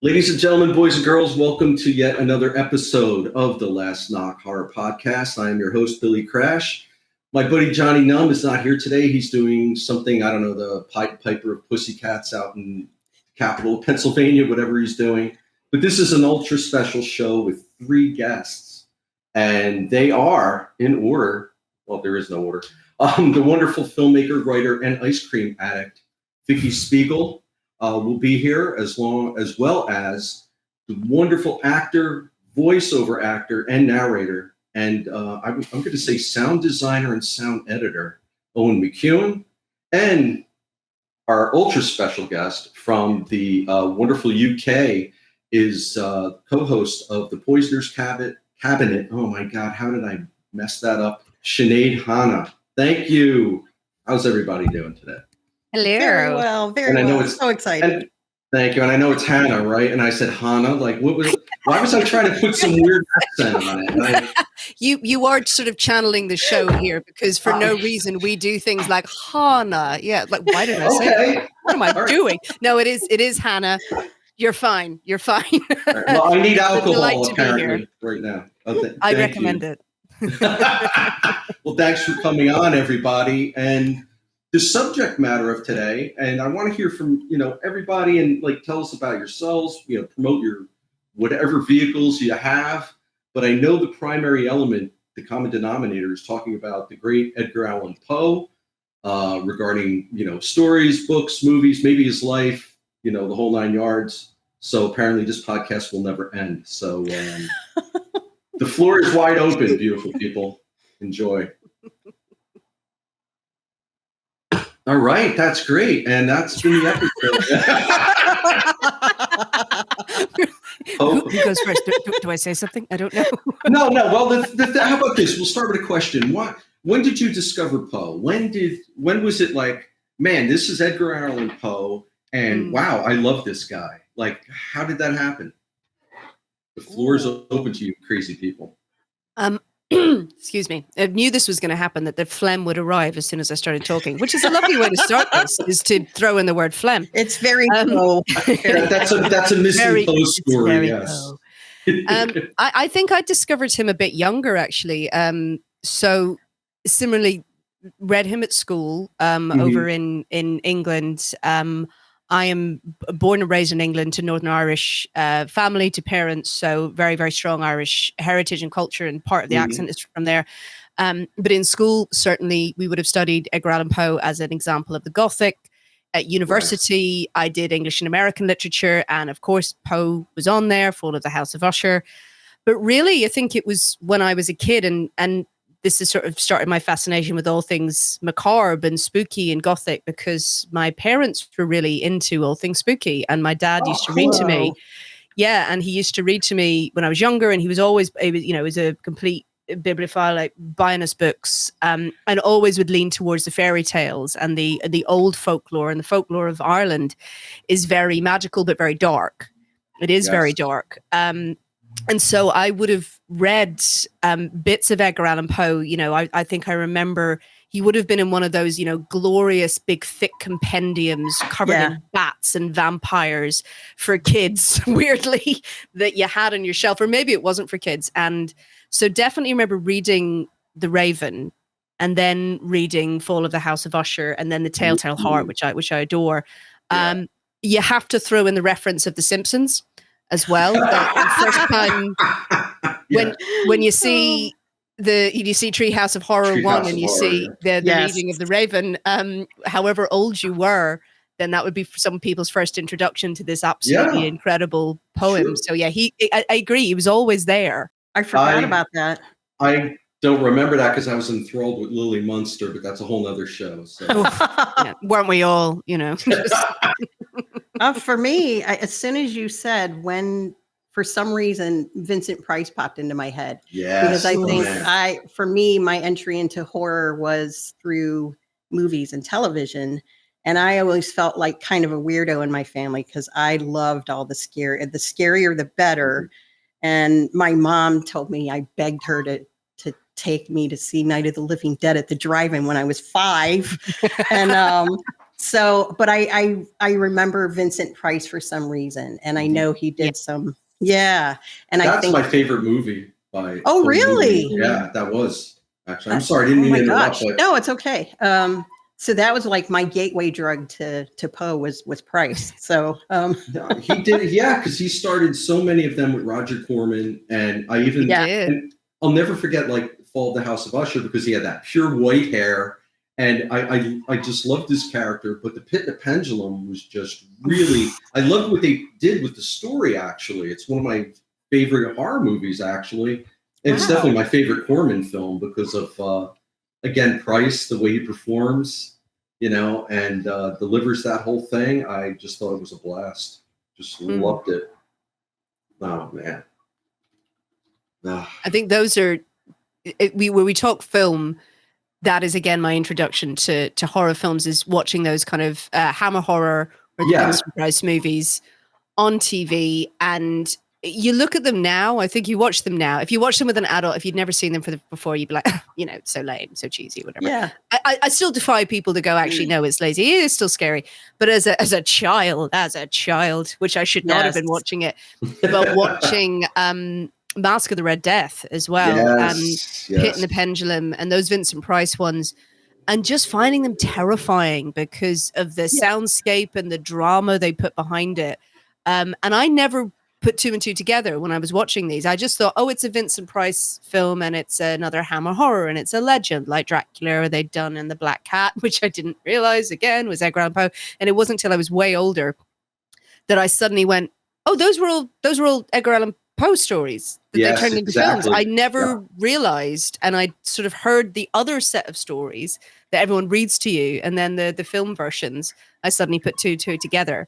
Ladies and gentlemen, boys and girls, welcome to yet another episode of the Last Knock Horror Podcast. I am your host, Billy Crash. My buddy Johnny Numb is not here today. He's doing something, I don't know, the Pied Piper of Pussycats out in the capital of Pennsylvania, whatever he's doing. But this is an ultra special show with three guests. And they are, in order, well, there is no order, the wonderful filmmaker, writer, and ice cream addict, Vicky Spiegel. Will be here as well as the wonderful actor, voiceover actor, and narrator, and I'm going to say sound designer and sound editor, Owen McEwen, and our ultra special guest from the wonderful UK is co-host of the Poisoner's Cabinet. Oh my God, how did I mess that up? Sinead Hanna. Thank you. How's everybody doing today? Hello. Very well. Very well. So excited. Thank you. And I know it's Hannah, right? And I said Hannah. Like, why was I trying to put some weird accent on it? You are sort of channeling the show here because for no reason we do things like Hannah. Yeah. Like, why did I say that? What am I doing? No, it is Hannah. You're fine. You're fine. Right. Well, I need alcohol apparently right now. I recommend it. Well, thanks for coming on, everybody. And the subject matter of today, and I want to hear from, everybody and tell us about yourselves, promote your whatever vehicles you have. But I know the primary element, the common denominator, is talking about the great Edgar Allan Poe, regarding, stories, books, movies, maybe his life, the whole nine yards. So apparently this podcast will never end. So the floor is wide open, beautiful people. Enjoy. All right, that's great, and that's been the episode. Who goes first? Do I say something? I don't know. No. Well, how about this? We'll start with a question. When did you discover Poe? When was it like, man, this is Edgar Allan Poe, and wow, I love this guy. Like, how did that happen? The floor is open to you, crazy people. Excuse me. I knew this was going to happen, that the phlegm would arrive as soon as I started talking, which is a lovely way to start this, is to throw in the word phlegm. It's very Poe. That's a missing Poe story, yes. I think I discovered him a bit younger, actually. So similarly, read him at school over in England. I am born and raised in England to Northern Irish family, to parents, so very, very strong Irish heritage and culture, and part of the accent is from there. But in school, certainly, we would have studied Edgar Allan Poe as an example of the Gothic. At university, I did English and American literature, and of course, Poe was on there, Fall of the House of Usher. But really, I think it was when I was a kid, and this has sort of started my fascination with all things macabre and spooky and Gothic, because my parents were really into all things spooky, and my dad used to read to me. Yeah, and he used to read to me when I was younger, and he was always, was a complete bibliophile, like buying us books, and always would lean towards the fairy tales and the old folklore. And the folklore of Ireland is very magical, but very dark. It is very dark. And so I would have read bits of Edgar Allan Poe. I think I remember he would have been in one of those, glorious, big, thick compendiums covered in bats and vampires for kids, weirdly, that you had on your shelf. Or maybe it wasn't for kids. And so definitely remember reading The Raven, and then reading Fall of the House of Usher, and then The Telltale Heart, which I adore. You have to throw in the reference of The Simpsons as well. The first time when you see Treehouse of Horror 1 and you see the reading of The Raven, however old you were, then that would be some people's first introduction to this absolutely incredible poem. Sure. So I agree, he was always there. I forgot about that. I don't remember that because I was enthralled with Lily Munster, but that's a whole nother show. So. Weren't we all, For me, as soon as you said, when for some reason Vincent Price popped into my head. Yes. Because I think for me, my entry into horror was through movies and television. And I always felt like kind of a weirdo in my family because I loved all the scarier, the better. And my mom told me, I begged her to take me to see Night of the Living Dead at the drive-in when I was 5. And So, but I remember Vincent Price for some reason, and I know he did some. Yeah, and That's I think my favorite movie by. Oh, Poe really? movie. Yeah, that was actually. I'm sorry, I didn't mean to interrupt. But No, it's okay. So that was like my gateway drug to Poe was Price. So no, he did, yeah, because he started so many of them with Roger Corman, and I even and I'll never forget like Fall of the House of Usher because he had that pure white hair, and I just loved his character. But the Pit and the Pendulum was just really I loved what they did with the story. Actually, it's one of my favorite horror movies. Actually, it's definitely my favorite Corman film because of again Price, the way he performs. And delivers that whole thing. I just thought it was a blast. Just loved it. Oh man. I think those are when we talk film. That is again my introduction to horror films is watching those kind of Hammer horror or the Vincent Price movies on TV, and you look at them now. I think you watch them now. If you watch them with an adult, if you'd never seen them before, you'd be like, so lame, so cheesy, whatever. Yeah. I still defy people to go, actually, no, it's lazy. It is still scary. But as a child, which I should not have been watching it, but watching Mask of the Red Death as well, and Pit and the Pendulum, and those Vincent Price ones, and just finding them terrifying because of the soundscape and the drama they put behind it. And I never put two and two together when I was watching these. I just thought, it's a Vincent Price film and it's another Hammer horror and it's a legend like Dracula they'd done in The Black Cat, which I didn't realize again was Edgar Allan Poe. And it wasn't until I was way older that I suddenly went, those were all Edgar Allan Poe stories that they turned into films. I never realized, and I sort of heard the other set of stories that everyone reads to you, and then the film versions. I suddenly put two together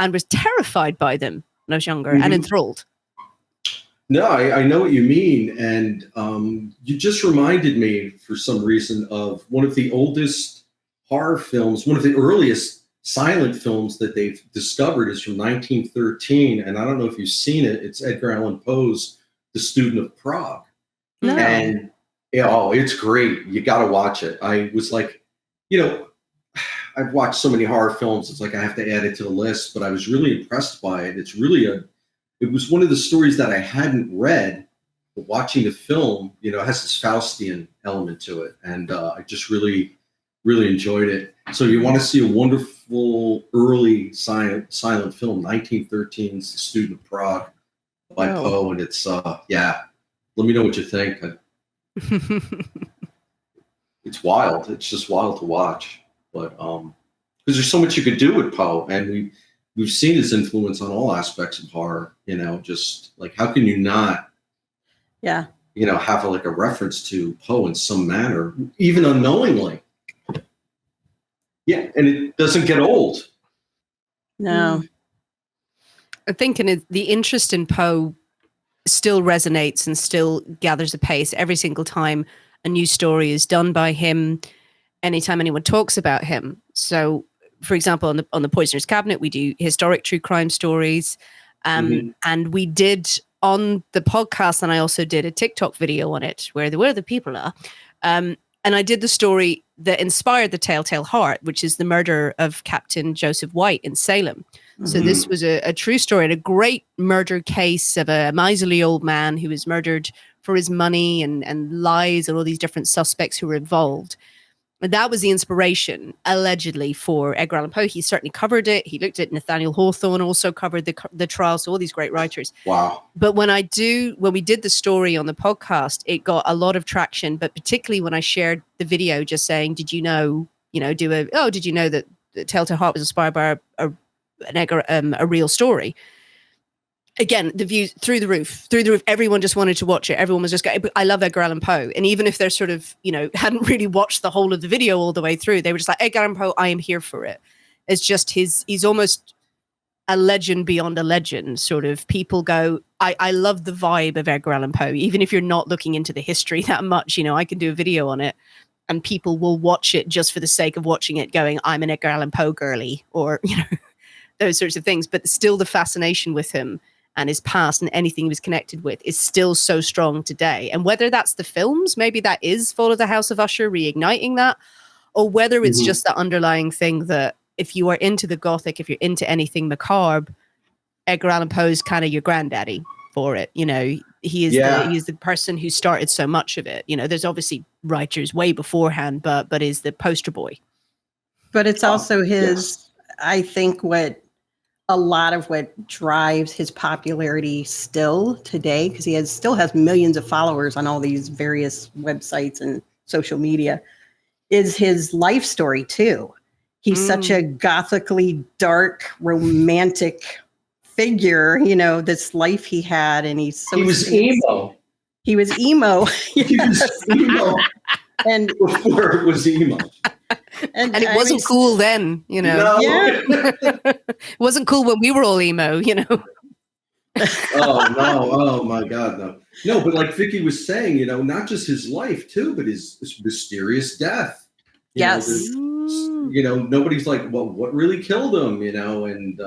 and was terrified by them when I was younger and enthralled. No, I know what you mean. And you just reminded me for some reason of one of the oldest horror films, one of the earliest silent films that they've discovered is from 1913. And I don't know if you've seen it. It's Edgar Allan Poe's The Student of Prague. No. And it's great. You got to watch it. I was like, I've watched so many horror films. It's like I have to add it to the list, but I was really impressed by it. It was one of the stories that I hadn't read, but watching the film, it has this Faustian element to it. And I just really, really enjoyed it. So you want to see a wonderful early silent film, 1913's The Student of Prague by Poe. And it's, let me know what you think. It's wild. It's just wild to watch. But because there's so much you could do with Poe, and we've seen his influence on all aspects of horror. Just like how can you not, have a reference to Poe in some manner, even unknowingly. Yeah, and it doesn't get old. No, I think the interest in Poe still resonates and still gathers a pace every single time a new story is done by him. Anytime anyone talks about him. So, for example, on the Poisoner's Cabinet, we do historic true crime stories. And we did on the podcast, and I also did a TikTok video on it where the people are. And I did the story that inspired the Telltale Heart, which is the murder of Captain Joseph White in Salem. So this was a true story and a great murder case of a miserly old man who was murdered for his money and lies and all these different suspects who were involved. And that was the inspiration, allegedly, for Edgar Allan Poe. He certainly covered it. He looked at Nathaniel Hawthorne, also covered the trial. So all these great writers. Wow. But when we did the story on the podcast, it got a lot of traction. But particularly when I shared the video, just saying, "Did you know? Did you know that Telltale Heart was inspired by a real story?" Again, the views through the roof. Everyone just wanted to watch it. Everyone was just going, I love Edgar Allan Poe. And even if they're sort of, hadn't really watched the whole of the video all the way through, they were just like, Edgar Allan Poe, I am here for it. It's just he's almost a legend beyond a legend. Sort of people go, I love the vibe of Edgar Allan Poe. Even if you're not looking into the history that much, I can do a video on it and people will watch it just for the sake of watching it going, I'm an Edgar Allan Poe girly or, those sorts of things. But still the fascination with him and his past and anything he was connected with is still so strong today. And whether that's the films, maybe that is Fall of the House of Usher reigniting that, or whether it's just that underlying thing that if you are into the Gothic, if you're into anything macabre, Edgar Allan Poe is kind of your granddaddy for it. You know, he is the person who started so much of it. You know, there's obviously writers way beforehand, but is the poster boy. But it's also his, I think, a lot of what drives his popularity still today, because he still has millions of followers on all these various websites and social media, is his life story too. He's such a gothically dark, romantic figure, you know, this life he had, and he was emo. He was emo. He was emo. And before it was emo. And it wasn't cool then, you know. No. Yeah. It wasn't cool when we were all emo, you know. Oh no! Oh my God, no! No, but like Vicky was saying, you know, not just his life too, but his mysterious death. Yes. You know, nobody's like, well, what really killed him? You know, and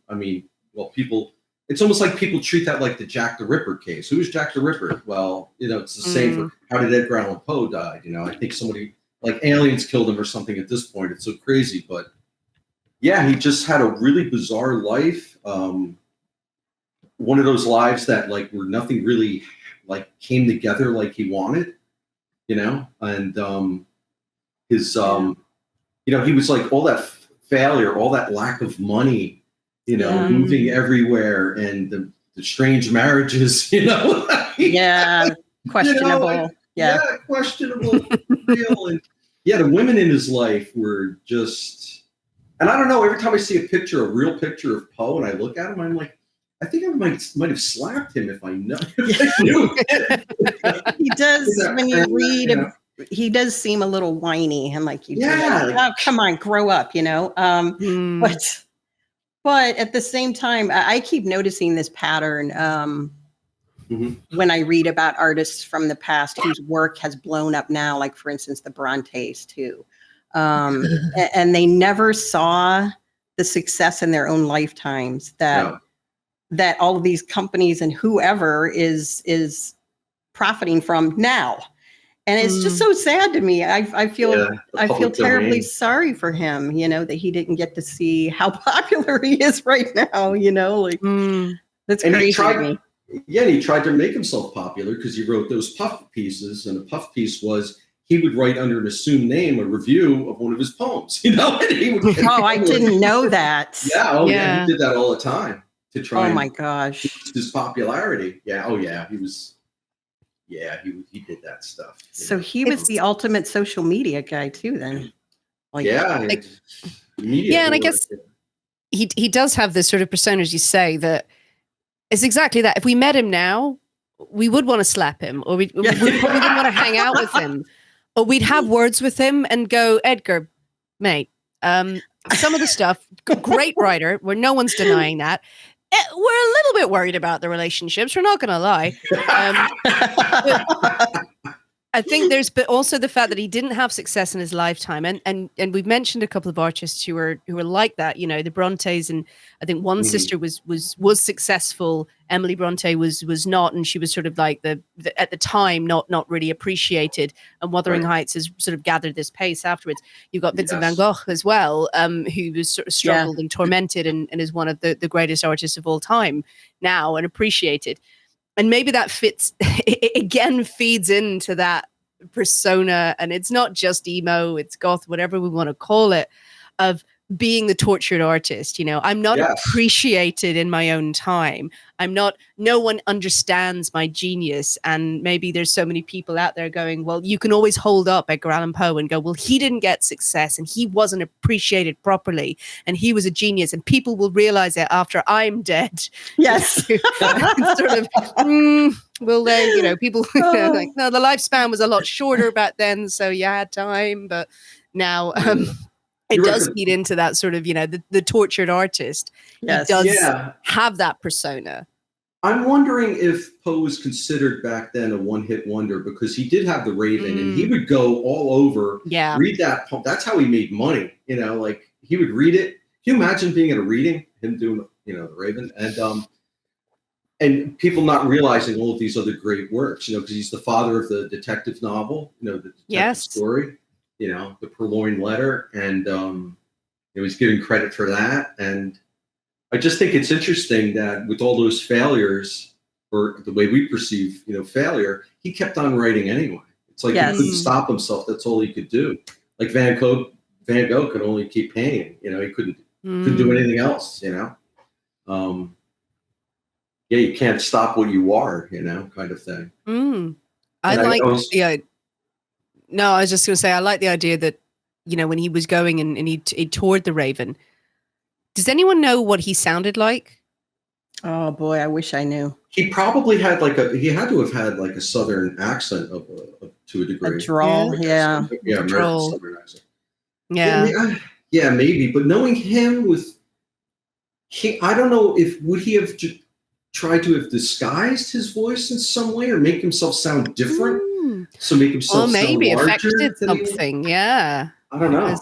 I mean, well, people. It's almost like people treat that like the Jack the Ripper case. Who is Jack the Ripper? Well, you know, it's the same for how did Edgar Allan Poe die? You know, I think somebody like aliens killed him or something at this point. It's so crazy, but yeah, he just had a really bizarre life. One of those lives that like where nothing really like came together like he wanted, you know, and his you know, he was like all that failure, all that lack of money, you know, moving everywhere, and the strange marriages, you know. Yeah, questionable. You know, like, questionable. Real, and the women in his life were just, and I don't know. Every time I see a real picture of Poe, and I look at him, I'm like, I think I might have slapped him if I knew. He does when you read him. He does seem a little whiny, and like you, oh, come on, grow up, you know. But at the same time, I keep noticing this pattern when I read about artists from the past whose work has blown up now, like for instance, the Brontes too, and they never saw the success in their own lifetimes that all of these companies and whoever is profiting from now. And it's just so sad to me. I feel terribly sorry for him, you know, that he didn't get to see how popular he is right now, you know, like that's crazy to me. Yeah, and he tried to make himself popular because he wrote those puff pieces, and the puff piece was he would write under an assumed name a review of one of his poems, you know. And he would, I didn't know that. Yeah, he did that all the time to try. Oh my gosh, his popularity. Yeah, he did that stuff. So he was the ultimate social media guy too, then. And I guess he does have this sort of persona, as you say, that it's exactly that. If we met him now, we would want to slap him, or we probably wouldn't want to hang out with him, or we'd have words with him and go, Edgar, mate, some of the stuff, great writer, where no one's denying that. We're a little bit worried about the relationships. We're not going to lie. I think but also the fact that he didn't have success in his lifetime, and we've mentioned a couple of artists who are like that. You know, the Brontes, and I think one sister was successful. Emily Bronte was not, and she was sort of like the at the time not really appreciated. And Wuthering Heights has sort of gathered this pace afterwards. You've got Vincent van Gogh as well, who was sort of struggled and tormented, and is one of the greatest artists of all time now and appreciated. And maybe that it again feeds into that persona, and it's not just emo, it's goth, whatever we want to call it, of being the tortured artist. You know, I'm not appreciated in my own time. No one understands my genius. And maybe there's so many people out there going, well, you can always hold up Edgar Allan Poe and go, well, he didn't get success and he wasn't appreciated properly and he was a genius and people will realize it after I'm dead. Yes. Sort of, will they, you know, people like, no, the lifespan was a lot shorter back then. So you had time, but now, it does feed into that sort of, you know, the tortured artist. Yes. He does have that persona. I'm wondering if Poe was considered back then a one-hit wonder because he did have The Raven and he would go all over, read that. That's how he made money. You know, like he would read it. Can you imagine being at a reading, him doing, you know, The Raven, and people not realizing all of these other great works, you know, because he's the father of the detective novel, you know, the detective story. You know, the Purloined Letter, and you he's getting credit for that. And I just think it's interesting that with all those failures, or the way we perceive, failure, he kept on writing anyway. It's like he couldn't stop himself. That's all he could do. Like Van Gogh could only keep painting. He couldn't do anything else. You can't stop what you are. Kind of thing. I was just going to say, I like the idea that when he was going and he toured the Raven. Does anyone know what he sounded like? Oh boy, I wish I knew. He probably had he had to have had like a Southern accent to a degree. A drawl, yeah. Yeah, American Southern accent. Yeah. Yeah, maybe. But knowing him I don't know would he have tried to have disguised his voice in some way or make himself sound different? So make himself maybe sound larger affected something, yeah. I don't know.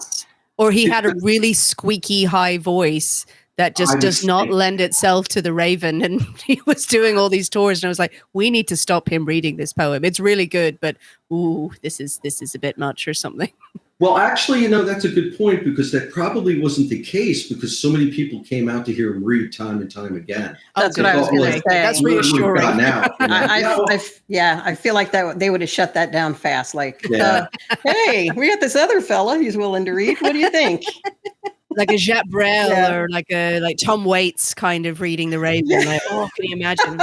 Or he had a really squeaky high voice that just does not lend itself to the Raven. And he was doing all these tours and I was like, we need to stop him reading this poem. It's really good, but this is a bit much or something. Well, actually, that's a good point because that probably wasn't the case because so many people came out to hear him read time and time again. That's what I was going to say. That's reassuring. Now, I feel like that they would have shut that down fast. Like, hey, we got this other fella. He's willing to read. What do you think? Like a Jacques Brel or like Tom Waits kind of reading the Raven. Yeah. Like, can you imagine?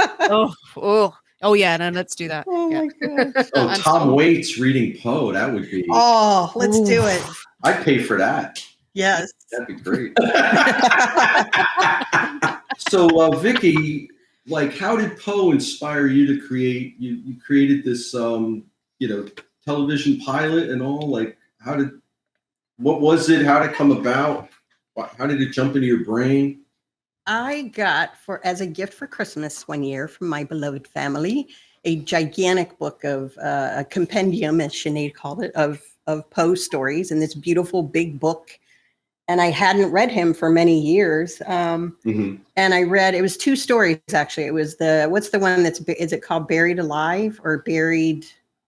Oh yeah, no, let's do that. Oh my god. Tom Waits reading Poe, that would be. Oh, let's do it. I'd pay for that. Yes. That'd be great. So, Vicky, how did Poe inspire you to create? You created this, television pilot and all. What was it? How did it come about? How did it jump into your brain? I got as a gift for Christmas one year from my beloved family, a gigantic book of a compendium, as Sinead called it, of Poe stories in this beautiful big book. And I hadn't read him for many years. And I read, it was 2 stories, actually. It was what's the one is it called Buried Alive or Buried?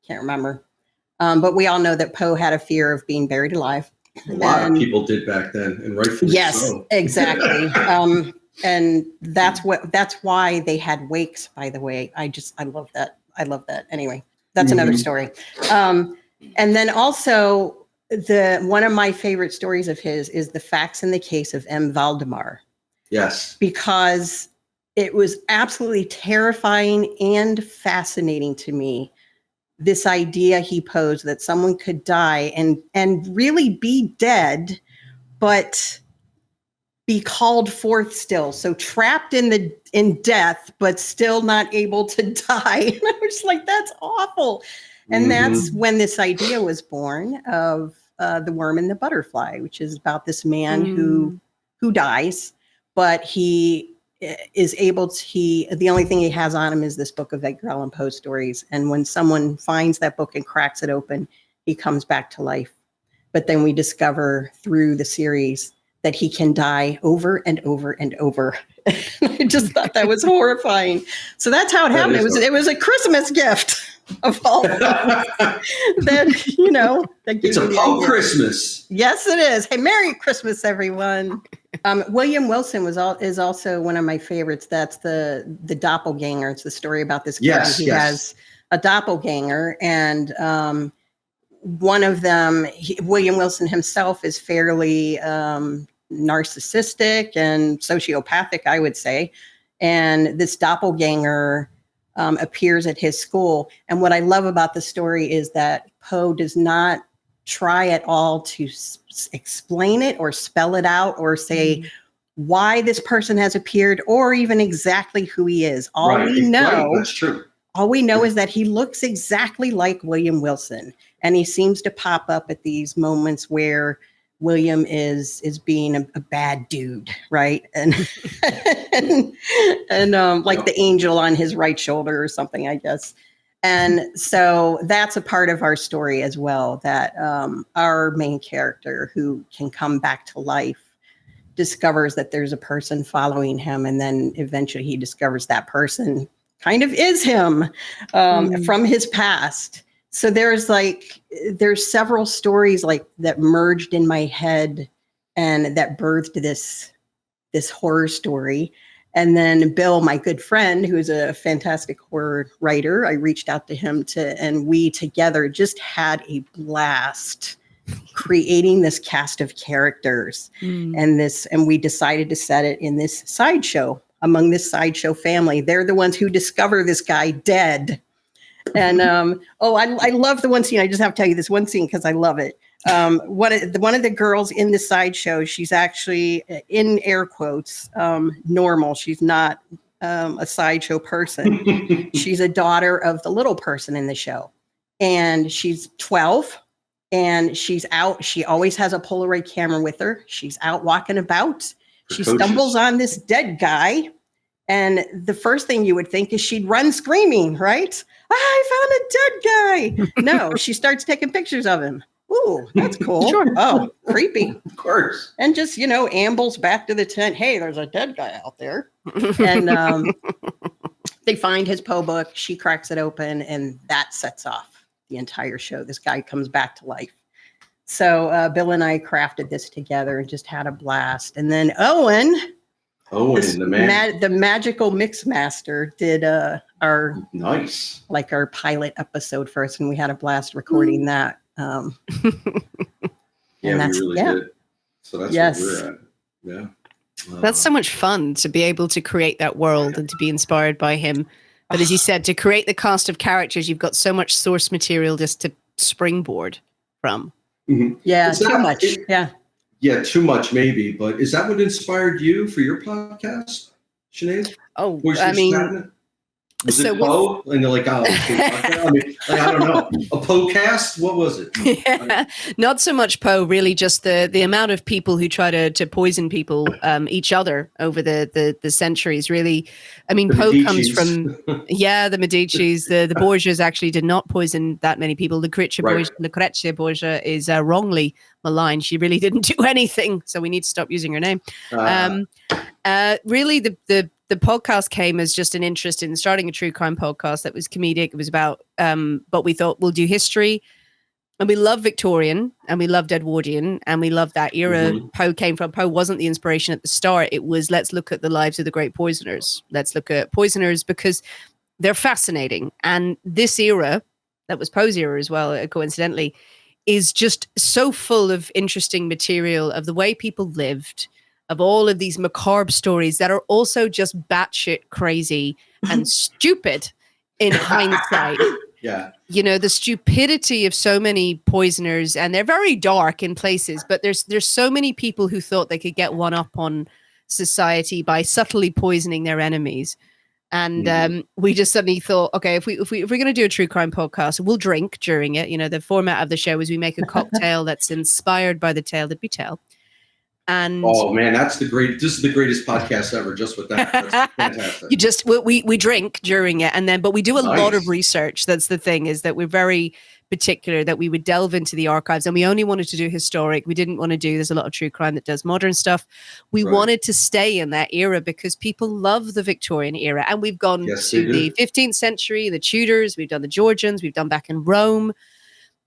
Can't remember. But we all know that Poe had a fear of being buried alive. A lot of people did back then, and rightfully so. Yes, exactly. And that's why they had wakes, by the way. I love that. I love that. Anyway, that's another story. And then also one of my favorite stories of his is The Facts in the Case of M. Valdemar. Yes. Because it was absolutely terrifying and fascinating to me. This idea he posed that someone could die and really be dead, but be called forth still. So trapped in death, but still not able to die. And I was like, that's awful. And that's when this idea was born of The Worm and the Butterfly, which is about this man who dies, but he is able to, the only thing he has on him is this book of Edgar Allan Poe stories. And when someone finds that book and cracks it open, he comes back to life. But then we discover through the series that he can die over and over and over. I just thought that was horrifying. So that's how it happened. It was a Christmas gift of all that it's a Poe Christmas. Yes, it is. Hey, Merry Christmas, everyone. William Wilson is also one of my favorites. That's the doppelganger. It's the story about this guy who has a doppelganger, and one of them, William Wilson himself, is fairly narcissistic and sociopathic, I would say. And this doppelganger appears at his school. And what I love about the story is that Poe does not try at all to explain it or spell it out or say why this person has appeared or even exactly who he is. All we know is that he looks exactly like William Wilson. And he seems to pop up at these moments where William is being a bad dude, right? And like the angel on his right shoulder or something, I guess. And so that's a part of our story as well, that our main character who can come back to life discovers that there's a person following him. And then eventually he discovers that person kind of is him from his past. So there's several stories like that merged in my head and that birthed this horror story. And then Bill, my good friend, who is a fantastic horror writer, I reached out to him and we together just had a blast creating this cast of characters and we decided to set it in this sideshow. Among this sideshow family, they're the ones who discover this guy dead. And I love the one scene. I just have to tell you this one scene because I love it. One of the girls in the sideshow, she's actually, in air quotes, normal. She's not a sideshow person. She's a daughter of the little person in the show. And she's 12 and she's out. She always has a Polaroid camera with her. She's out walking about. She stumbles on this dead guy. And the first thing you would think is she'd run screaming, right? I found a dead guy. No, she starts taking pictures of him. Ooh, that's cool. Sure. Oh, creepy. Of course. And just, ambles back to the tent. Hey, there's a dead guy out there. And they find his Poe book. She cracks it open, and that sets off the entire show. This guy comes back to life. So Bill and I crafted this together and just had a blast. And then Owen, the magical mix master, did our pilot episode for us, and we had a blast recording that. Yeah, we really did. So that's where we're at. Yeah. That's so much fun to be able to create that world and to be inspired by him. But as you said, to create the cast of characters, you've got so much source material just to springboard from. Mm-hmm. Yeah, too much. Yeah, too much maybe. But is that what inspired you for your podcast, Sinead? Oh, Was it Poe? And they're like, I don't know. A Poe cast? What was it? Yeah, not so much Poe, really, just the amount of people who try to poison people, each other over the centuries, really. I mean, Poe comes from, the Medicis. The Borgias actually did not poison that many people. Lucrezia Borgia is wrongly maligned. She really didn't do anything, so we need to stop using her name. Really, the podcast came as just an interest in starting a true crime podcast that was comedic. It was about, but we thought we'll do history. And we love Victorian and we loved Edwardian and we loved that era Poe came from. Poe wasn't the inspiration at the start. It was, let's look at the lives of the great poisoners. Let's look at poisoners because they're fascinating. And this era, that was Poe's era as well, coincidentally, is just so full of interesting material of the way people lived, of all of these macabre stories that are also just batshit crazy and stupid in hindsight. Yeah. The stupidity of so many poisoners, and they're very dark in places, but there's so many people who thought they could get one up on society by subtly poisoning their enemies. And we just suddenly thought, okay, if we're going to do a true crime podcast, we'll drink during it. The format of the show is we make a cocktail that's inspired by the tale that we tell. And oh man, this is the greatest podcast ever, just with that. That's fantastic. We drink during it, but we do a lot of research. That's the thing, is that we're very particular that we would delve into the archives, and we only wanted to do historic. We didn't want to do, there's a lot of true crime that does modern stuff. We wanted to stay in that era because people love the Victorian era, and we've gone to the 15th century, the Tudors, we've done the Georgians, we've done back in Rome,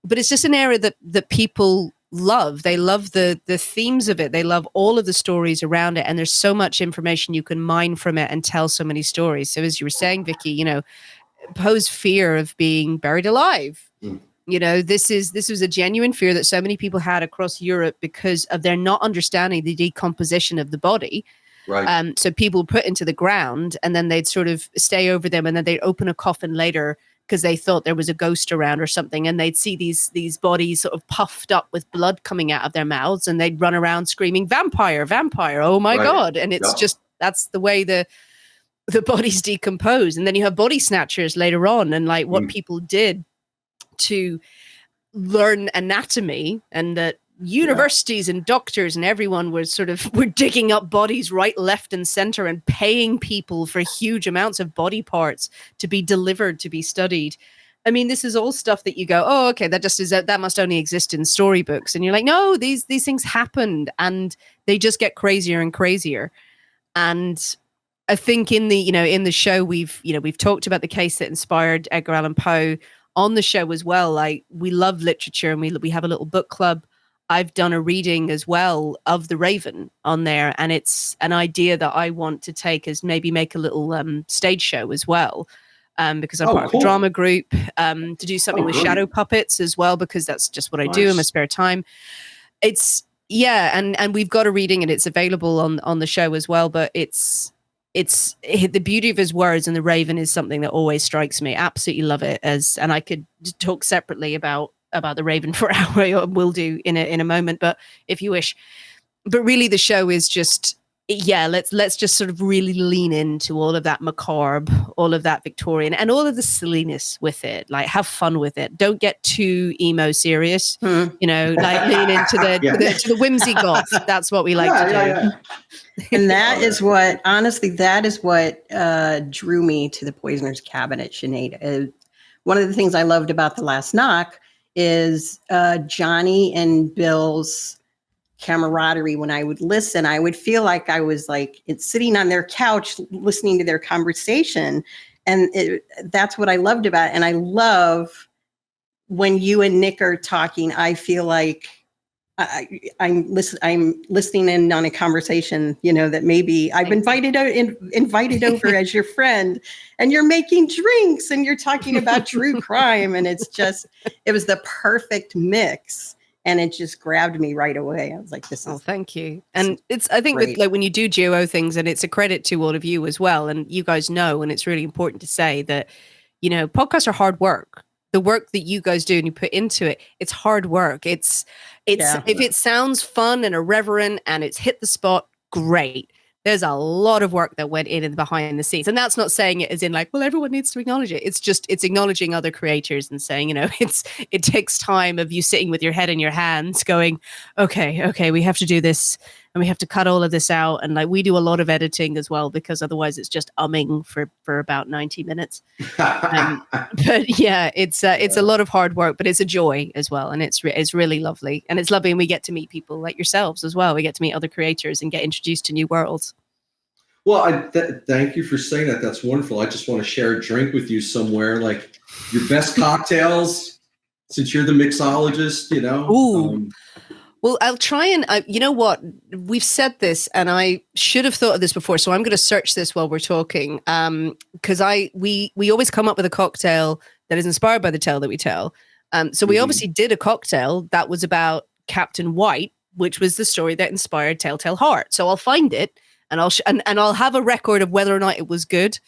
but it's just an era that people love. They love the themes of it. They love all of the stories around it. And there's so much information you can mine from it and tell so many stories. So as you were saying, Vicky, Poe's fear of being buried alive. This was a genuine fear that so many people had across Europe because of their not understanding the decomposition of the body. Right. So people put into the ground and then they'd sort of stay over them and then they'd open a coffin later because they thought there was a ghost around or something, and they'd see these bodies sort of puffed up with blood coming out of their mouths, and they'd run around screaming, "Vampire, vampire, oh my God." And it's just, that's the way the bodies decompose. And then you have body snatchers later on, and like what people did to learn anatomy, and that universities and doctors and everyone were digging up bodies right, left and center and paying people for huge amounts of body parts to be delivered, to be studied. I mean, this is all stuff that you go, oh, okay, that must only exist in storybooks. And you're like, no, these things happened, and they just get crazier and crazier. And I think in the show, we've talked about the case that inspired Edgar Allan Poe on the show as well. Like, we love literature, and we have a little book club. I've done a reading as well of The Raven on there, and it's an idea that I want to take as maybe make a little stage show as well, because I'm part of a drama group, to do something with shadow puppets as well, because that's just what I do in my spare time. It's and we've got a reading and it's available on the show as well, but it's the beauty of his words, and The Raven is something that always strikes me. Absolutely love it, and I could talk separately about The Raven for an hour. We'll do in a moment, but if you wish. But really the show is just, let's just sort of really lean into all of that macabre, all of that Victorian, and all of the silliness with it. Like, have fun with it. Don't get too emo serious. Like lean into the whimsy goth. That's what we like to do. Yeah. And that is what, honestly, drew me to the Poisoner's Cabinet, Sinead. One of the things I loved about The Last Knock is Johnny and Bill's camaraderie. When I would listen, I would feel like I was sitting on their couch listening to their conversation. And that's what I loved about it. And I love when you and Nick are talking, I feel like I'm listening in on a conversation, that maybe I've invited over as your friend, and you're making drinks and you're talking about true crime. And it was the perfect mix. And it just grabbed me right away. I was like, this is. Oh, thank you. And I think great. With when you do duo things, and it's a credit to all of you as well. And you guys know, and it's really important to say that, podcasts are hard work. The work that you guys do and you put into it, it's hard work. If it sounds fun and irreverent and it's hit the spot, great. There's a lot of work that went in and behind the scenes. And that's not saying it as in everyone needs to acknowledge it. It's acknowledging other creators and saying, it takes time of you sitting with your head in your hands going, okay, we have to do this and we have to cut all of this out. And we do a lot of editing as well, because otherwise it's just umming for about 90 minutes. But yeah, it's a lot of hard work, but it's a joy as well. And it's really lovely. And it's lovely. And we get to meet people like yourselves as well. We get to meet other creators and get introduced to new worlds. Well, thank you for saying that. That's wonderful. I just want to share a drink with you somewhere, like your best cocktails, since you're the mixologist, Ooh. Well, I'll try and, you know what, we've said this and I should have thought of this before. So I'm going to search this while we're talking. Because we always come up with a cocktail that is inspired by the tale that we tell. So we obviously did a cocktail that was about Captain White, which was the story that inspired Telltale Heart. So I'll find it and I'll have a record of whether or not it was good.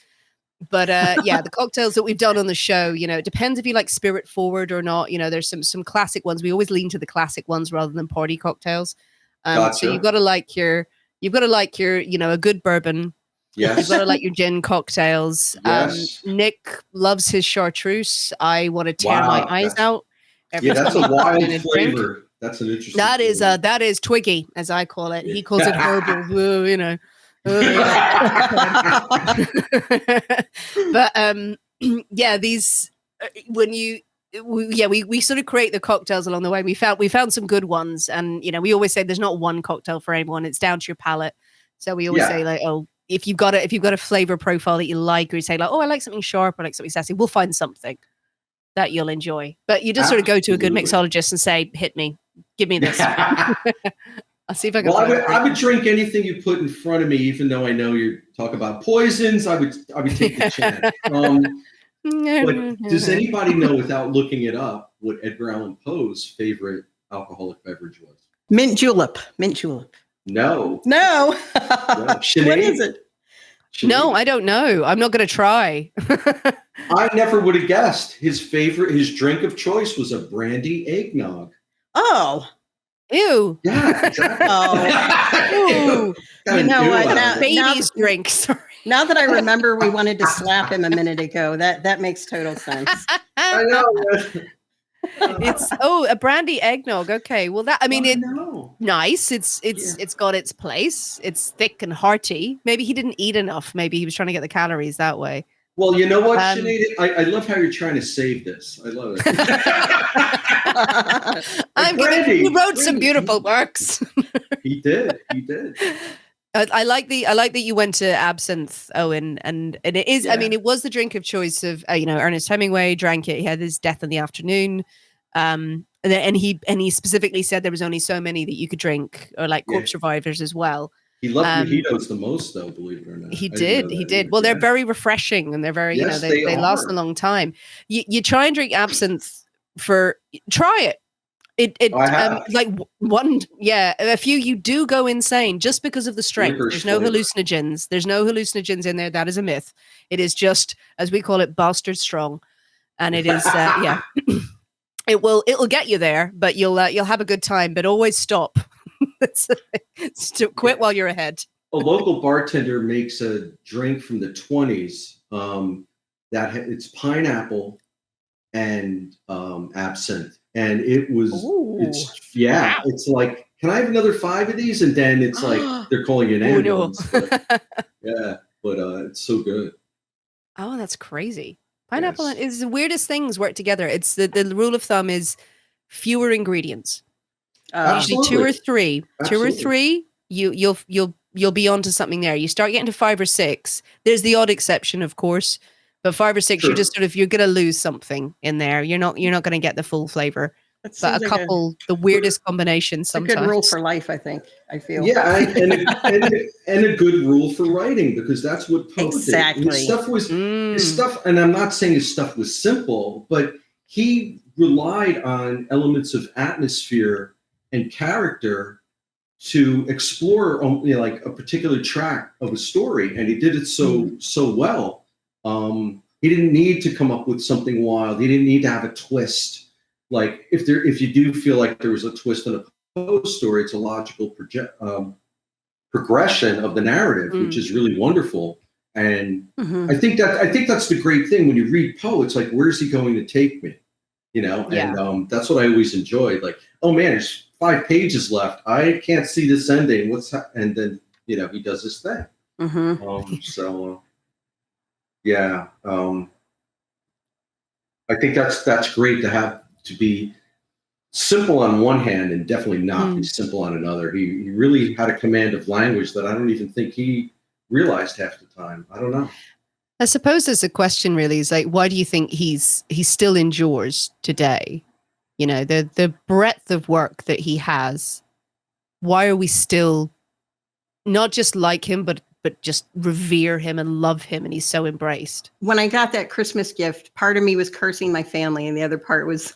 But the cocktails that we've done on the show, it depends if you like spirit forward or not. There's some classic ones. We always lean to the classic ones rather than party cocktails. Gotcha. So you've got to like your, a good bourbon. Yes. You've got to like your gin cocktails. Yes. Nick loves his chartreuse. I want to tear my eyes out. That's a wild flavor. That's an interesting. That is twiggy, as I call it. He calls it herbal. But these we sort of create the cocktails along the way. We found some good ones, and we always say there's not one cocktail for everyone. It's down to your palate. So we always say if you've got a flavor profile that you like, or you say I like something sharp, I like something sassy, we'll find something that you'll enjoy. But you just sort of go to a good mixologist and say, hit me, give me this. I'll see if I can. Well, I would drink anything you put in front of me, even though I know you talk about poisons. I would take the chance. But does anybody know, without looking it up, what Edgar Allan Poe's favorite alcoholic beverage was? Mint julep. No. What is it? No, I don't know. I'm not going to try. I never would have guessed. His drink of choice was a brandy eggnog. Oh. Ew. Yeah, exactly. Ew. You know what? Baby's drink. Sorry. Now that I remember, we wanted to slap him a minute ago. That makes total sense. I know. It's a brandy eggnog. Okay, well nice. It's got its place. It's thick and hearty. Maybe he didn't eat enough. Maybe he was trying to get the calories that way. Well, you know what, Sinead? I love how you're trying to save this. I love it. He wrote some beautiful works. He did. I like that you went to absinthe, Owen, and it is. Yeah. I mean, it was the drink of choice of Ernest Hemingway drank it. He had his Death in the Afternoon. and he specifically said there was only so many that you could drink, or like corpse survivors as well. He loved mojitos the most, though, believe it or not. He did. Well, they're very refreshing, and they're very, yes, they last a long time. You try and drink absinthe try it. A few you do go insane just because of the strength. There's no hallucinogens. There's no hallucinogens in there. That is a myth. It is just, as we call it, bastard strong, and it is it'll get you there, but you'll have a good time. But always stop. Quit while you're ahead. A local bartender makes a drink from the 20s that it's pineapple and absinthe, and it's like, can I have another 5 of these? And then it's like they're calling an ambulance. But it's so good. Oh, that's crazy. Pineapple is the weirdest things work together. It's the rule of thumb is fewer ingredients. Usually 2 or 3. Absolutely. 2 or 3, you'll be onto something there. You start getting to 5 or 6. There's the odd exception, of course, but 5 or 6, you're gonna lose something in there. You're not gonna get the full flavor. But a couple, the weirdest combinations sometimes. A good rule for life, I think. I feel. Yeah, and a good rule for writing, because that's what Poe did. His stuff was his stuff, and I'm not saying his stuff was simple, but he relied on elements of atmosphere and character to explore, like a particular track of a story, and he did it so well. He didn't need to come up with something wild. He didn't need to have a twist. Like if you do feel like there was a twist in a Poe story, it's a logical progression of the narrative, which is really wonderful. And I think that's the great thing when you read Poe. It's like, where's he going to take me? And that's what I always enjoyed. Like, oh man, there's 5 pages left. I can't see this ending. And then he does this thing. I think that's great to have, to be simple on one hand and definitely not be simple on another. He really had a command of language that I don't even think he realized half the time. I don't know. I suppose there's a question really is like, why do you think he still endures today? The breadth of work that he has. Why are we still not just like him, but just revere him and love him, and he's so embraced? When I got that Christmas gift, part of me was cursing my family, and the other part was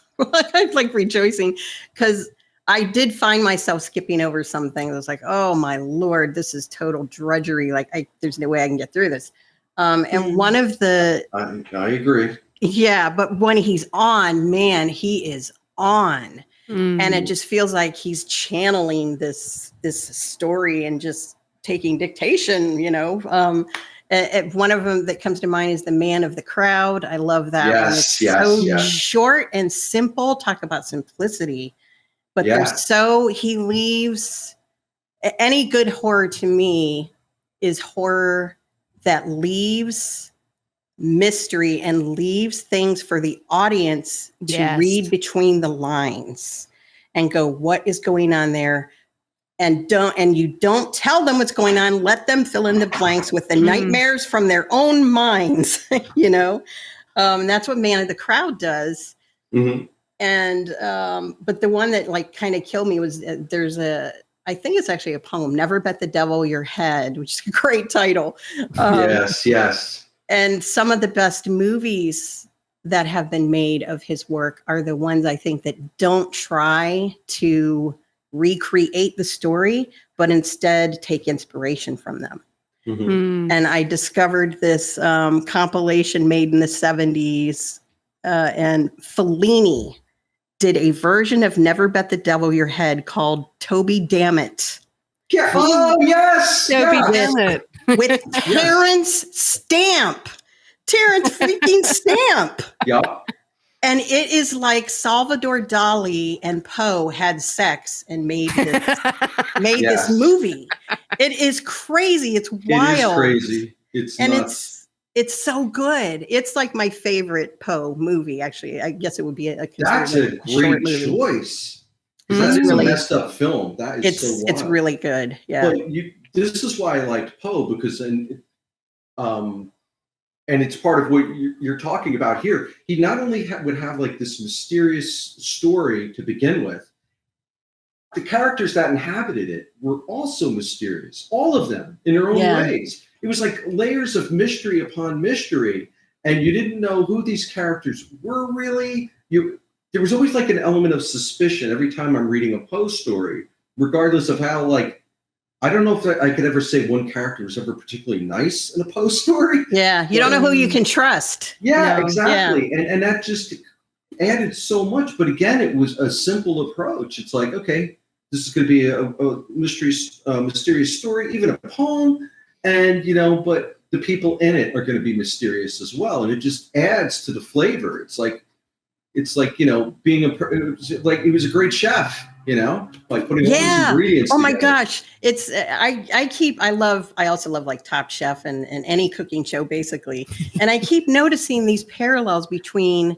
like rejoicing, because I did find myself skipping over some things. I was like, oh my Lord, this is total drudgery. Like there's no way I can get through this. And one of the... I agree. Yeah, but when he's on, man, he is on. And it just feels like he's channeling this story and just taking dictation, one of them that comes to mind is The Man of the Crowd. I love that one. It's short and simple. Talk about simplicity. But he leaves, any good horror to me is horror that leaves mystery and leaves things for the audience to read between the lines and go, what is going on there? And you don't tell them what's going on. Let them fill in the blanks with the nightmares from their own minds. That's what Man of the Crowd does. And but the one that like kind of killed me was I think it's actually a poem, "Never Bet the Devil Your Head," which is a great title. Yes. And some of the best movies that have been made of his work are the ones I think that don't try to recreate the story, but instead take inspiration from them. And I discovered this compilation made in the 70s, and Fellini did a version of Never Bet the Devil Your Head called Toby Dammit. Yeah. Oh, yes. Toby Dammit. With Terrence Stamp. Terrence freaking Stamp. Yep. And it is like Salvador Dali and Poe had sex and made this movie. It is crazy. It's wild. It is crazy. It's nuts. It's so good. It's like my favorite Poe movie, actually. I guess it would be that's a great choice. That's really a messed up film. That is so wild. It's really good. Yeah. But this is why I liked Poe, because and it's part of what you're talking about here. He not only would have like this mysterious story to begin with, the characters that inhabited it were also mysterious, all of them in their own ways. It was like layers of mystery upon mystery, and you didn't know who these characters were really. There was always like an element of suspicion every time I'm reading a Poe story, regardless of how, like, I don't know if I could ever say one character was ever particularly nice in a Poe story. Yeah, you don't know who you can trust. Yeah, exactly. Yeah. And that just added so much. But again, it was a simple approach. It's like, okay, this is going to be a mysterious story, even a poem. And, but the people in it are going to be mysterious as well. And it just adds to the flavor. It's like, being it was a great chef, like putting all these ingredients together. My gosh. It's, I also love like Top Chef and any cooking show basically. And I keep noticing these parallels between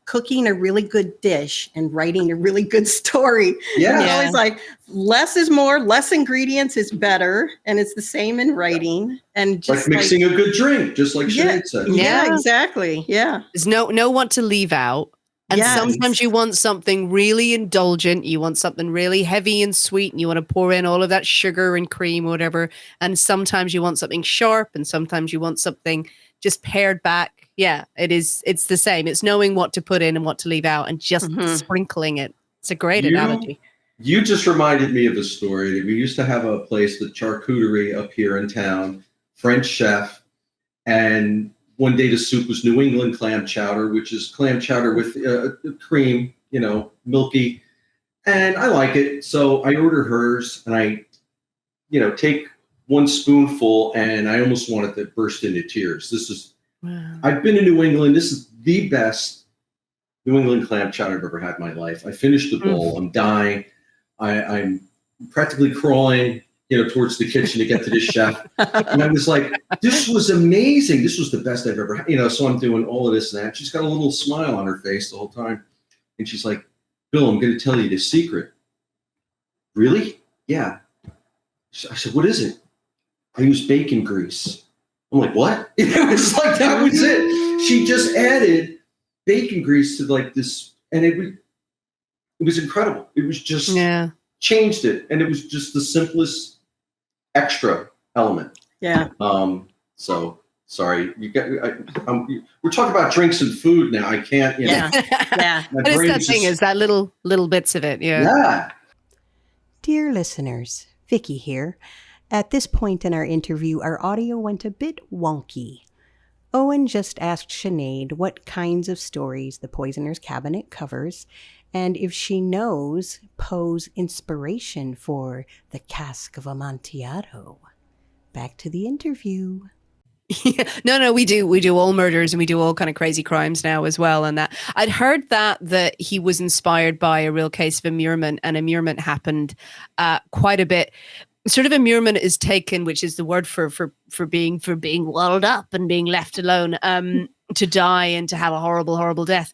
cooking a really good dish and writing a really good story. Yeah. It's always like less is more, less ingredients is better. And it's the same in writing. And just like mixing a good drink, just like Sinead said. Yeah, exactly. Yeah. There's no one to leave out. And sometimes you want something really indulgent. You want something really heavy and sweet, and you want to pour in all of that sugar and cream or whatever. And sometimes you want something sharp, and sometimes you want something just pared back. Yeah, it's the same. It's knowing what to put in and what to leave out and just sprinkling it. It's a great analogy. You just reminded me of a story. We used to have a place, the Charcuterie up here in town, French chef, and one day the soup was New England clam chowder, which is clam chowder with cream, milky. And I like it. So I order hers and I, take one spoonful and I almost wanted to burst into tears. I've been in New England. This is the best New England clam chowder I've ever had in my life. I finished the bowl. I'm dying. I'm practically crawling, towards the kitchen to get to this chef. And I was like, this was amazing. This was the best I've ever had. So I'm doing all of this and that. She's got a little smile on her face the whole time. And she's like, Bill, I'm going to tell you the secret. Really? Yeah. I said, what is it? I use bacon grease. I'm like, what? It was like, that was it. She just added bacon grease to like this. And it was incredible. It was just changed it. And it was just the simplest extra element. Yeah. So sorry, we're talking about drinks and food now. I can't, Yeah. But it's that thing is that little bits of it. Yeah. Dear listeners, Vicky here. At this point in our interview, our audio went a bit wonky. Owen just asked Sinead what kinds of stories the Poisoner's Cabinet covers, and if she knows Poe's inspiration for the Cask of Amontillado. Back to the interview. No, we do all murders and we do all kind of crazy crimes now as well. And that I'd heard that he was inspired by a real case of immurement, and immurement happened quite a bit. Sort of immurement is taken, which is the word for being walled up and being left alone, to die and to have a horrible death.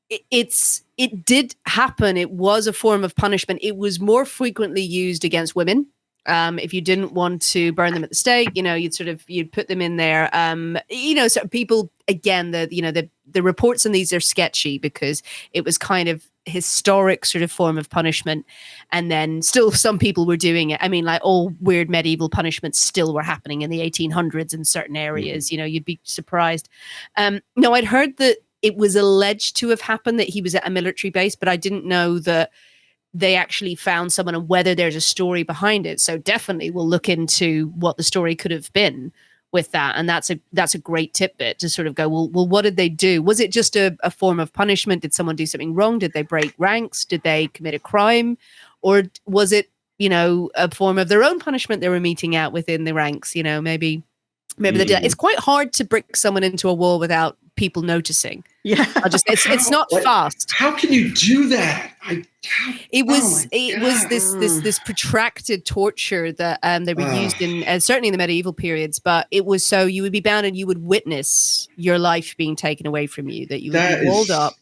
It did happen. It was a form of punishment. It was more frequently used against women. If you didn't want to burn them at the stake, you'd put them in there. So people, again, the reports on these are sketchy because it was kind of historic sort of form of punishment. And then still some people were doing it. I mean, like all weird medieval punishments still were happening in the 1800s in certain areas. You'd be surprised. No, I'd heard that it was alleged to have happened that he was at a military base, but I didn't know that they actually found someone and whether there's a story behind it. So definitely we'll look into what the story could have been with that. And that's a great tidbit to sort of go, well, what did they do? Was it just a form of punishment? Did someone do something wrong? Did they break ranks? Did they commit a crime? Or was it, a form of their own punishment they were meting out within the ranks? Maybe they did. It's quite hard to brick someone into a wall without people noticing. Yeah. It's not fast. How can you do that? It was this protracted torture that they were used in certainly in the medieval periods, but it was so you would be bound and you would witness your life being taken away from you, that you would be walled up,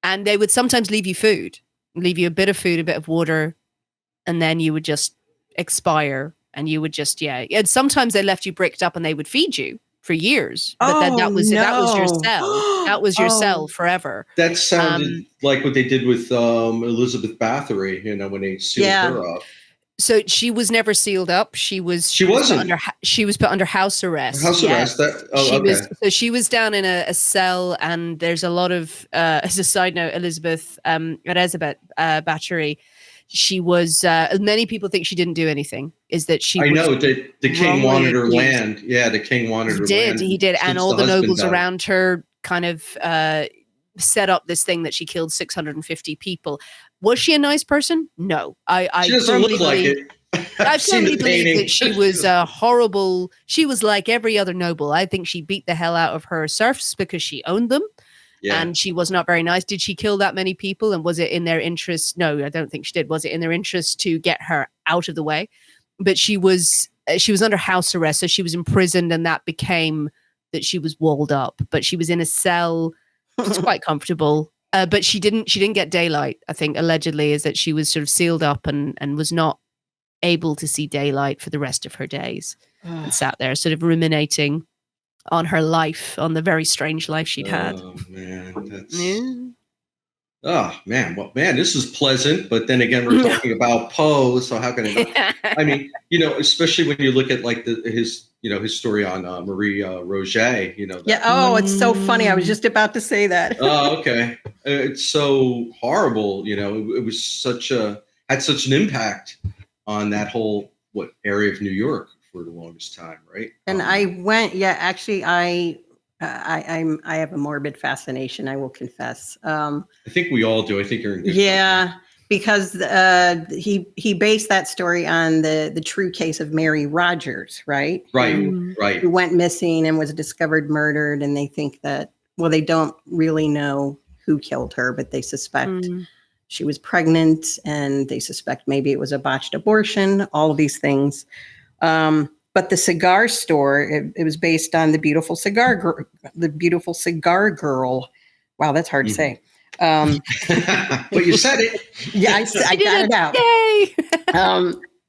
and they would sometimes leave you a bit of food, a bit of water, and then you would just expire, and you would just and sometimes they left you bricked up and they would feed you for years. But then that was your cell. That was your cell forever. That sounded like what they did with Elizabeth Bathory, when they sealed her up. So she was never sealed up. She was put under house arrest. House arrest. She was down in a cell, and there's a lot of as a side note, Elizabeth Bathory. She was. Many people think she didn't do anything. Is that she? I know that the king wanted her land. Yeah, the king wanted her land. He did, and all the nobles around her kind of set up this thing that she killed 650 people. Was she a nice person? No. She doesn't look like it. I firmly believe that she was horrible. She was like every other noble. I think she beat the hell out of her serfs because she owned them. Yeah. And she was not very nice. Did she kill that many people? And was it in their interest? No, I don't think she did. Was it in their interest to get her out of the way? But she was under house arrest. So she was imprisoned, and that became that she was walled up. But she was in a cell. It's quite comfortable. But she didn't get daylight. I think allegedly is that she was sort of sealed up and was not able to see daylight for the rest of her days, and sat there sort of ruminating on her life, on the very strange life she'd had. Oh man, oh man, well, man, this is pleasant. But then again, we're talking about Poe, so how can it not? I mean, especially when you look at like his story on Marie Roget, Yeah. Oh, it's so funny. I was just about to say that. Oh, okay. It's so horrible. It was had such an impact on that whole area of New York for the longest time, right? And I went. Yeah, actually, I have a morbid fascination. I will confess. I think we all do. I think you're in good company. Because he based that story on the true case of Mary Rogers, right? Right. Who went missing and was discovered murdered, and they think that they don't really know who killed her, but they suspect she was pregnant, and they suspect maybe it was a botched abortion. All of these things. But the cigar store, it was based on the beautiful cigar girl. Wow, that's hard to say. But you said it. Yeah, I got it out. Yay!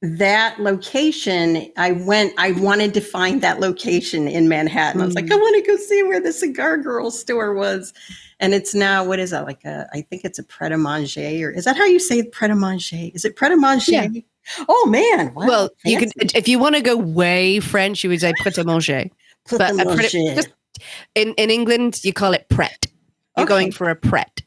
That location, I wanted to find that location in Manhattan. I was like, I want to go see where the cigar girl store was. And it's now, what is that? Like I think it's a Pret-a-Manger, or is that how you say Pret-a-Manger? Is it Pret-a-Manger? Yeah. Oh man. Wow, well, fancy. You could, if you want to go way French, you would say Pret-a-Manger. But in England, you call it Pret. You're going for a Pret.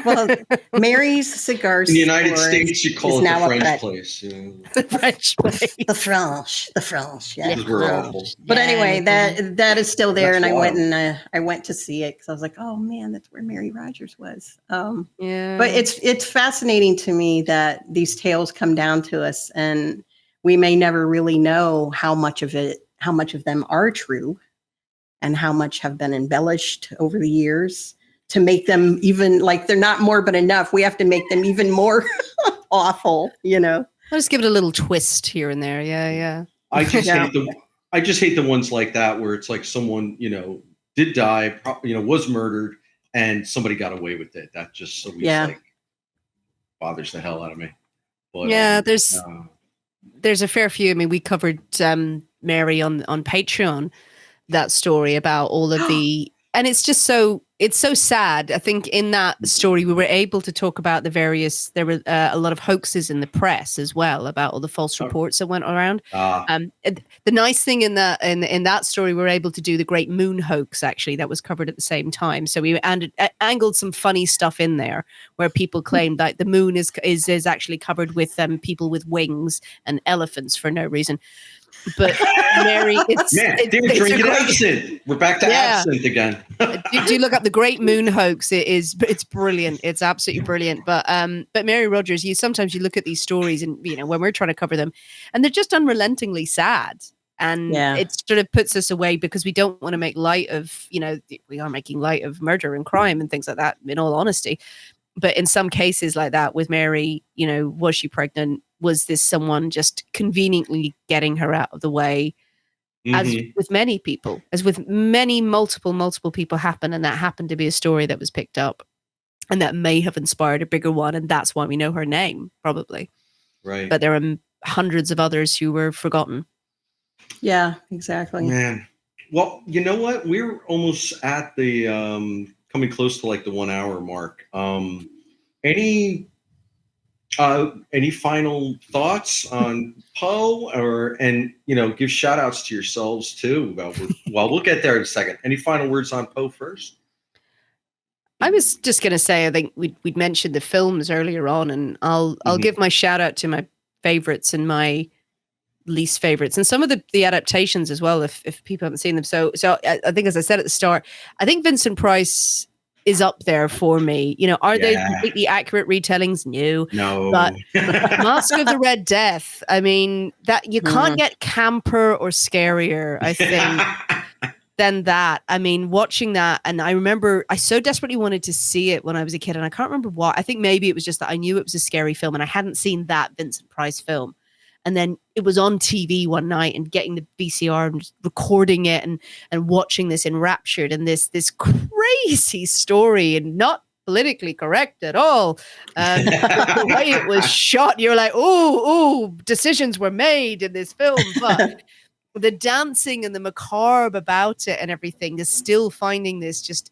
Well, Mary's cigar store. In the United States, you call it the French place. The French place. The French. Yeah. We're awful. But anyway, that is still there, and I went to see it because I was like, oh man, that's where Mary Rogers was. But it's fascinating to me that these tales come down to us, and we may never really know how much of them are true, and how much have been embellished over the years to make them even, like, they're not morbid enough. We have to make them even more awful, I'll just give it a little twist here and there. Yeah. I just hate the ones like that where it's like someone, did die, was murdered, and somebody got away with it. That just like bothers the hell out of me. But, there's a fair few. I mean, we covered Mary on Patreon, that story about all of the, and it's so sad. I think in that story, we were able to talk about there were a lot of hoaxes in the press as well about all the false reports that went around. The nice thing in that story, we were able to do the Great Moon hoax, actually, that was covered at the same time. So we angled some funny stuff in there where people claimed that the moon is actually covered with people with wings and elephants for no reason. But Mary, they were drinking absinthe. We're back to absinthe again. do look up the Great Moon hoax. It's brilliant. It's absolutely brilliant. But Mary Rogers, sometimes you look at these stories, and when we're trying to cover them, and they're just unrelentingly sad. And it sort of puts us away because we don't want to make light of, we are making light of murder and crime and things like that, in all honesty. But in some cases like that with Mary, was she pregnant? Was this someone just conveniently getting her out of the way? As with many people, as with many multiple people happen. And that happened to be a story that was picked up and that may have inspired a bigger one. And that's why we know her name, probably. Right. But there are hundreds of others who were forgotten. Yeah, exactly. Man. Well, you know what? We're almost at the coming close to like the 1 hour mark. Any final thoughts on Poe, and give shout outs to yourselves too? Well, we'll get there in a second. Any final words on Poe first? I was just going to say, I think we'd mentioned the films earlier on, and I'll give my shout out to my favorites and my least favorites, and some of the adaptations as well, if people haven't seen them. So I think, as I said at the start, I think Vincent Price is up there for me. Are they completely accurate retellings? No. But Mask of the Red Death, I mean, that you can't get camper or scarier, I think. Than that. I mean, watching that, and I remember I so desperately wanted to see it when I was a kid, and I can't remember why. I think maybe it was just that I knew it was a scary film, and I hadn't seen that Vincent Price film. And then it was on TV one night, and getting the VCR and just recording it and watching this enraptured, and this crazy story, and not politically correct at all. The way it was shot, you're like, oh, decisions were made in this film, but the dancing and the macabre about it and everything is still finding this just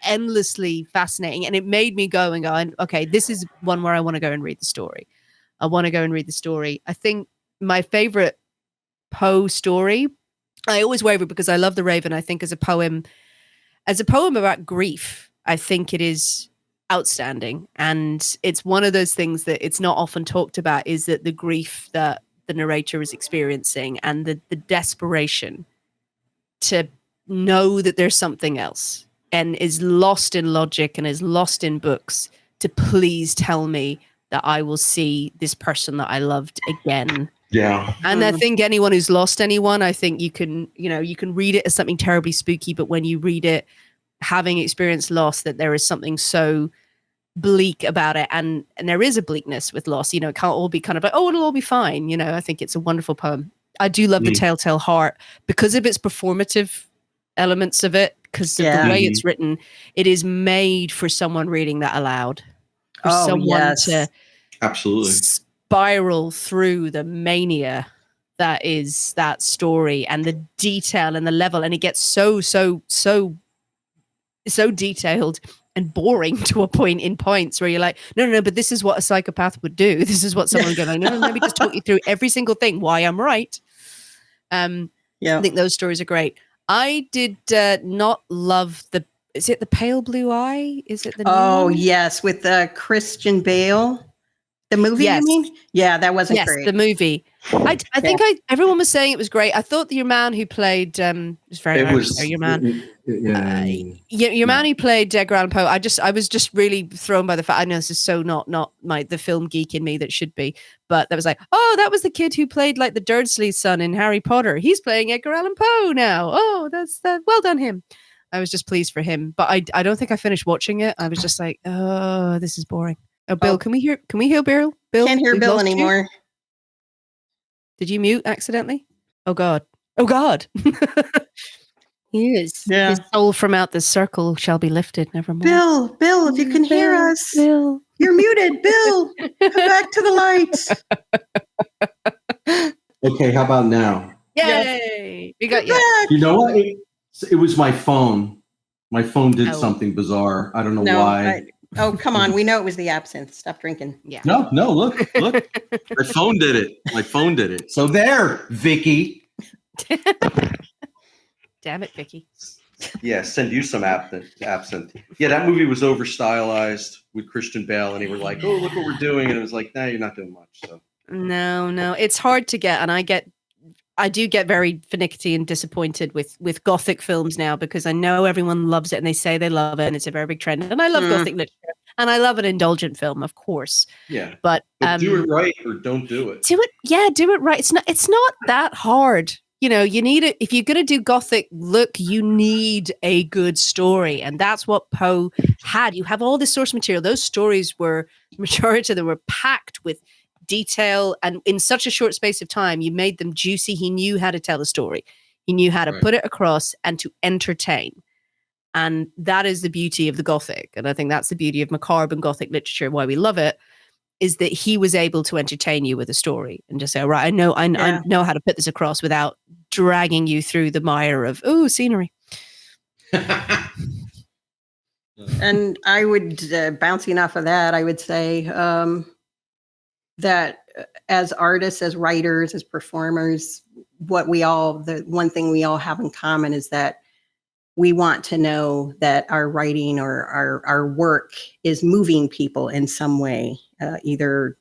endlessly fascinating. And it made me go and go, okay, this is one where I want to go and read the story. I think my favorite Poe story, I always waver because I love The Raven. I think as a poem about grief, I think it is outstanding. And it's one of those things that it's not often talked about, is that the grief that the narrator is experiencing and the desperation to know that there's something else, and is lost in logic and is lost in books, to please tell me that I will see this person that I loved again. Yeah. And I think anyone who's lost anyone, I think you can read it as something terribly spooky, but when you read it having experienced loss, that there is something so bleak about it, and there is a bleakness with loss. It can't all be kind of like, oh, it'll all be fine. I think it's a wonderful poem. I do love The Telltale Heart because of its performative elements of it, because of the way it's written. It is made for someone reading that aloud, for someone to absolutely spiral through the mania that is that story, and the detail and the level, and it gets so detailed and boring to a point in points where you're like, no, but this is what a psychopath would do. This is what someone going, no, let me just talk you through every single thing, why I'm right. I think those stories are great. I did not love is it The Pale Blue Eye? Is it the new one? Yes, with Christian Bale. The movie, yes. You mean? Yeah, that wasn't great. Yes, the movie. I think everyone was saying it was great. I thought your man who played your man who played Edgar Allan Poe. I was just really thrown by the fact. I know this is so not the film geek in me that should be, but that was like, oh, that was the kid who played like the Dursley's son in Harry Potter. He's playing Edgar Allan Poe now. Oh, that's well done him. I was just pleased for him, but I don't think I finished watching it. I was just like, oh, this is boring. Oh, Bill, can we hear Bill? Bill, can't hear Bill anymore. Did you mute accidentally? Oh God. He is. Yeah. His soul from out the circle shall be lifted nevermore. Bill, if you can hear us, Bill, you're muted. Bill, come back to the lights. Okay, how about now? Yay! We got you. You know what? It was my phone. My phone did something bizarre. I don't know why. Oh, come on. We know it was the absinthe. Stop drinking. Yeah. No, look. My phone did it. So there, Vicky. Damn it, Vicky. Yeah, send you some absinthe. Yeah, that movie was over stylized with Christian Bale, and they were like, oh, look what we're doing. And it was like, nah, you're not doing much. So No. It's hard to get, and I do get very finicky and disappointed with Gothic films now, because I know everyone loves it and they say they love it and it's a very big trend. And I love Gothic literature, and I love an indulgent film, of course. Yeah. But do it right or don't do it. Do it right. It's not that hard. You need it. If you're going to do Gothic look, you need a good story. And that's what Poe had. You have all this source material. Those stories majority of them were packed with detail, and in such a short space of time, you made them juicy. He knew how to tell a story. He knew how to put it across and to entertain. And that is the beauty of the Gothic. And I think that's the beauty of macabre and Gothic literature, why we love it, is that he was able to entertain you with a story and just say, all right, I know how to put this across without dragging you through the mire of scenery. And I would, bouncing off of that, I would say that as artists, as writers, as performers, the one thing we all have in common is that we want to know that our writing or our work is moving people in some way, either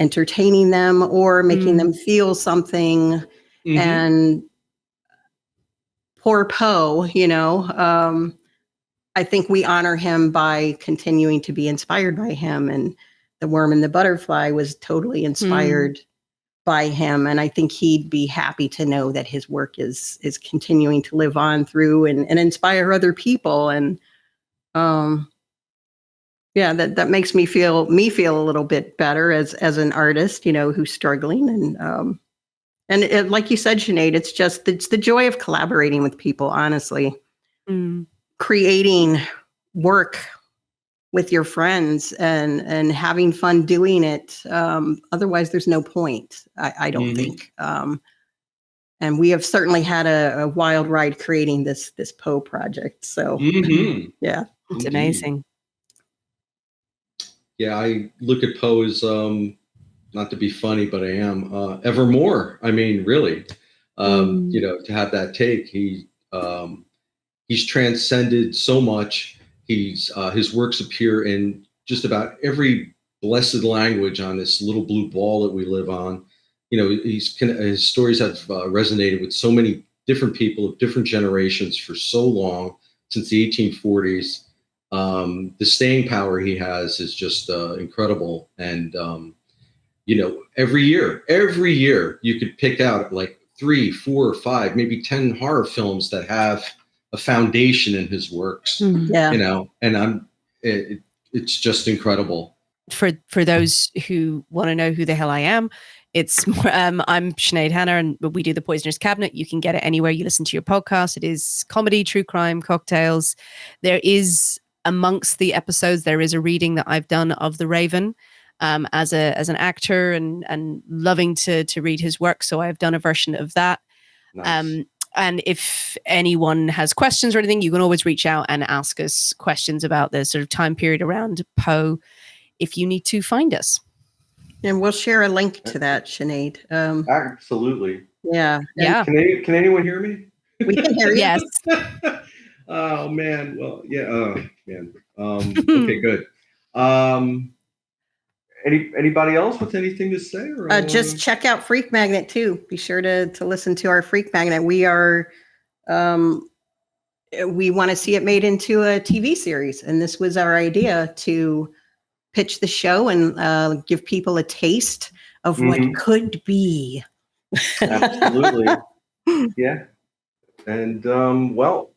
entertaining them or making them feel something. And poor Poe, I think we honor him by continuing to be inspired by him. And The Worm and the Butterfly was totally inspired by him. And I think he'd be happy to know that his work is continuing to live on through and inspire other people. And that makes me feel a little bit better as an artist, who's struggling. And it, like you said, Sinead, it's the joy of collaborating with people, honestly. Creating work with your friends and having fun doing it. Otherwise, there's no point, I don't think. And we have certainly had a wild ride creating this Poe project. So, yeah. It's amazing. Yeah, I look at Poe as, not to be funny, but I am, evermore. I mean, really, to have that take, he's transcended so much. His works appear in just about every blessed language on this little blue ball that we live on. His stories have resonated with so many different people of different generations for so long, since the 1840s. The staying power he has is just incredible. And, every year you could pick out like 3, 4, 5, maybe 10 horror films that have a foundation in his works, and it's just incredible. For those who want to know who the hell I am, I'm Sinead Hanna, and we do the Poisoner's Cabinet. You can get it anywhere you listen to your podcast. It is comedy, true crime, cocktails. There is, amongst the episodes, there is a reading that I've done of The Raven as an actor and loving to read his work. So I've done a version of that. Nice. And if anyone has questions or anything, you can always reach out and ask us questions about the sort of time period around Poe if you need to find us. And we'll share a link to that, Sinead. Absolutely. Yeah. Yeah. Can anyone hear me? We can hear you. Yes. Oh, man. Well, yeah. Oh, man. Okay, good. Anybody else with anything to say? Or just check out Freak Magnet too. Be sure to listen to our Freak Magnet. We are, we want to see it made into a TV series, and this was our idea to pitch the show and give people a taste of what could be. Absolutely, yeah. And well,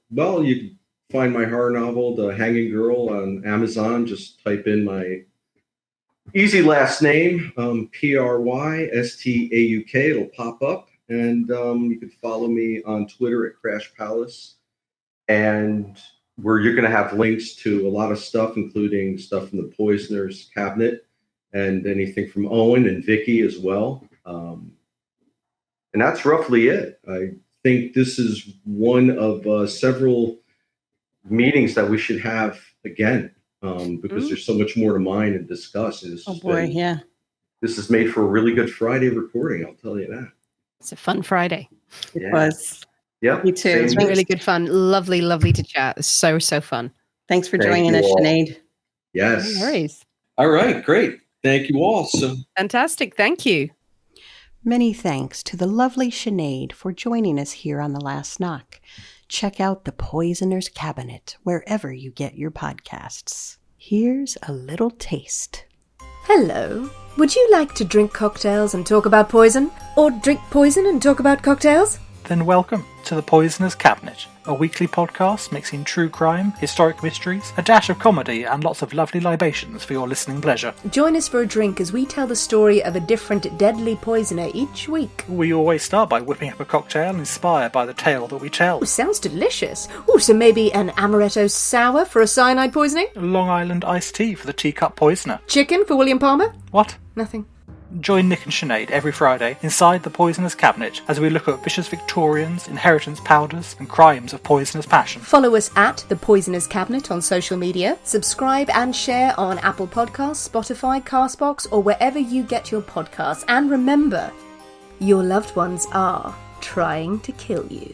you can find my horror novel, The Hanging Girl, on Amazon. Just type in my easy last name, Prystauk. It'll pop up, and you can follow me on Twitter at Crash Palace, and where you're going to have links to a lot of stuff, including stuff from the Poisoner's Cabinet and anything from Owen and Vicky as well. And that's roughly it. I think this is one of several meetings that we should have again. Because there's so much more to mine and discuss. And this is made for a really good Friday recording, I'll tell you that. It's a fun Friday. It was. Yeah. Me too. It's been really good fun. Lovely to chat. It's so fun. Thanks for joining us, Sinead. Yes. No worries. All right, great. Thank you all. Fantastic. Thank you. Many thanks to the lovely Sinead for joining us here on The Last Knock. Check out The Poisoner's Cabinet wherever you get your podcasts. Here's a little taste. Hello. Would you like to drink cocktails and talk about poison? Or drink poison and talk about cocktails? Then welcome to The Poisoner's Cabinet, a weekly podcast mixing true crime, historic mysteries, a dash of comedy, and lots of lovely libations for your listening pleasure. Join us for a drink as we tell the story of a different deadly poisoner each week. We always start by whipping up a cocktail inspired by the tale that we tell. Oh, sounds delicious. Oh, so maybe an amaretto sour for a cyanide poisoning? Long Island iced tea for the teacup poisoner. Chicken for William Palmer? What? Nothing. Join Nick and Sinead every Friday inside the Poisoner's Cabinet as we look at vicious Victorians, inheritance powders, and crimes of poisonous passion. Follow us at The Poisoner's Cabinet on social media. Subscribe and share on Apple Podcasts, Spotify, Castbox, or wherever you get your podcasts. And remember, your loved ones are trying to kill you.